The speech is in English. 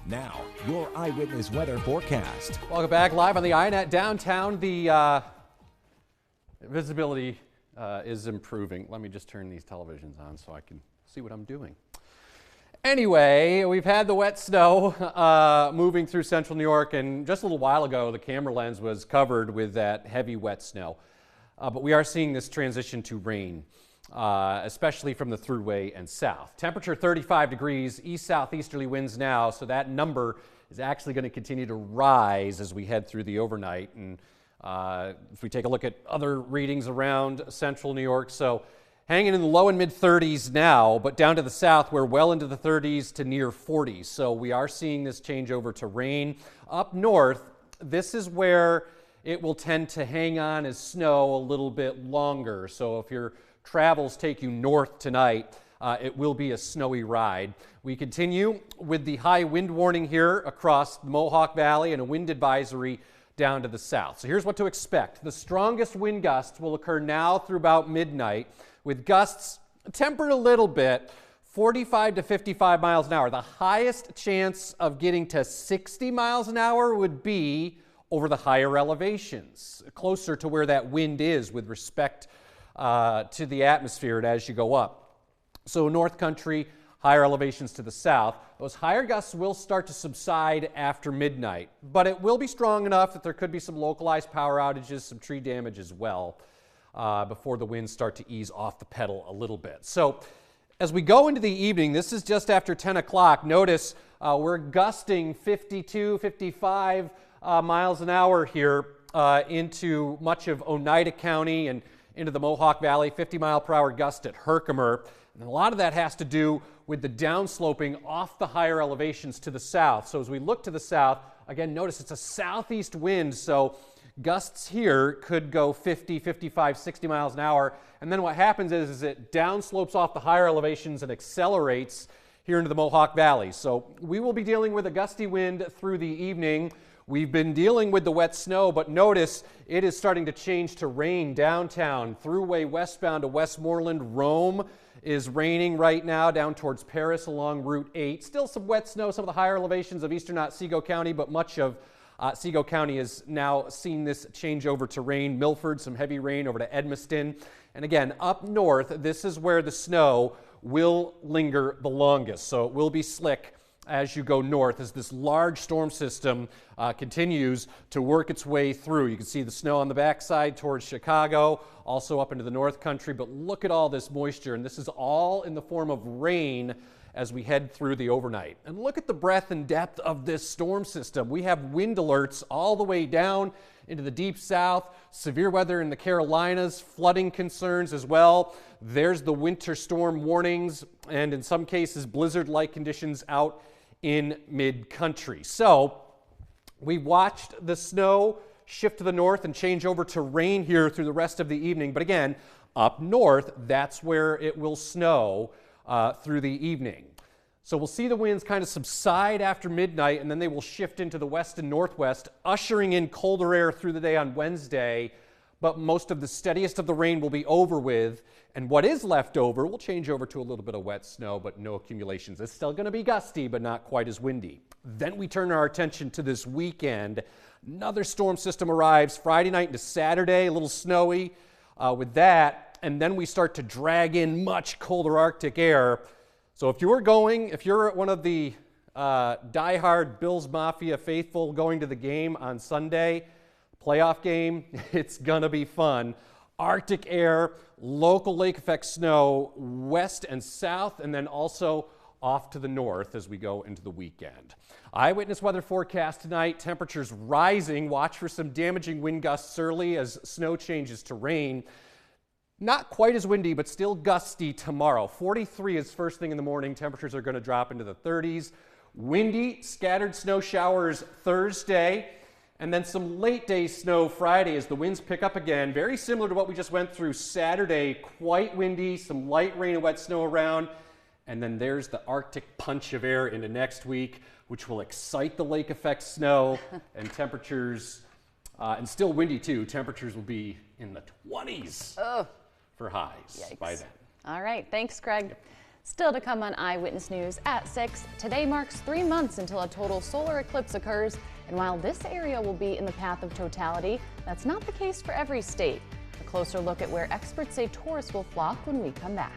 Now, your eyewitness weather forecast. Welcome back live on the INET downtown. The visibility is improving. Let me just turn these televisions on so I can see what I'm doing. Anyway, we've had the wet snow moving through central New York, and just a little while ago the camera lens was covered with that heavy wet snow. But we are seeing this transition to rain, especially from the thruway and south. Temperature 35 degrees, east-southeasterly winds now, so that number is actually going to continue to rise as we head through the overnight. And if we take a look at other readings around central New York, so hanging in the low and mid 30s now, but down to the south, we're well into the 30s to near 40s. So we are seeing this change over to rain. Up north, this is where it will tend to hang on as snow a little bit longer. So if your travels take you north tonight, it will be a snowy ride. We continue with the high wind warning here across the Mohawk Valley and a wind advisory down to the south. So here's what to expect. The strongest wind gusts will occur now through about midnight, with gusts tempered a little bit, 45 to 55 miles an hour. The highest chance of getting to 60 miles an hour would be over the higher elevations, closer to where that wind is with respect to the atmosphere as you go up. So North Country, higher elevations to the south. Those higher gusts will start to subside after midnight, but it will be strong enough that there could be some localized power outages, some tree damage as well, before the winds start to ease off the pedal a little bit. So as we go into the evening, this is just after 10 o'clock. Notice we're gusting 52, 55 miles an hour here into much of Oneida County and into the Mohawk Valley, 50-mile-per-hour gust at Herkimer. And a lot of that has to do with the downsloping off the higher elevations to the south. So as we look to the south, again, notice it's a southeast wind, so gusts here could go 50, 55, 60 miles an hour. And then what happens is it downslopes off the higher elevations and accelerates here into the Mohawk Valley. So we will be dealing with a gusty wind through the evening. We've been dealing with the wet snow, but notice it is starting to change to rain downtown, thruway westbound to Westmoreland. Rome is raining right now down towards Paris along Route 8. Still some wet snow, some of the higher elevations of eastern Otsego County, but much of Otsego County has now seen this change over to rain. Milford, some heavy rain over to Edmiston. And again, up north, this is where the snow will linger the longest. So it will be slick as you go north as this large storm system continues to work its way through. You can see the snow on the backside towards Chicago, also up into the North Country, but look at all this moisture, and this is all in the form of rain as we head through the overnight. And look at the breadth and depth of this storm system. We have wind alerts all the way down into the deep south, severe weather in the Carolinas, flooding concerns as well. There's the winter storm warnings, and in some cases, blizzard-like conditions out in mid-country. So we watched the snow shift to the north and change over to rain here through the rest of the evening. But again, up north, that's where it will snow through the evening. So we'll see the winds kind of subside after midnight, and then they will shift into the west and northwest, ushering in colder air through the day on Wednesday. But most of the steadiest of the rain will be over with, and what is left over will change over to a little bit of wet snow, but no accumulations. It's still going to be gusty, but not quite as windy. Then we turn our attention to this weekend. Another storm system arrives Friday night into Saturday, a little snowy with that, and then we start to drag in much colder Arctic air. So if you're one of the diehard Bills Mafia faithful going to the game on Sunday, playoff game, it's gonna be fun. Arctic air, local lake effect snow, west and south, and then also off to the north as we go into the weekend. Eyewitness weather forecast tonight, temperatures rising. Watch for some damaging wind gusts early as snow changes to rain. Not quite as windy, but still gusty tomorrow. 43 is first thing in the morning. Temperatures are going to drop into the 30s. Windy, scattered snow showers Thursday, and then some late day snow Friday as the winds pick up again. Very similar to what we just went through Saturday. Quite windy, some light rain and wet snow around. And then there's the Arctic punch of air into next week, which will excite the lake effect snow and temperatures, and still windy too. Temperatures will be in the 20s. For highs by then. All right, thanks, Craig. Yep. Still to come on Eyewitness News at 6, today marks 3 months until a total solar eclipse occurs, and while this area will be in the path of totality, that's not the case for every state. A closer look at where experts say tourists will flock when we come back.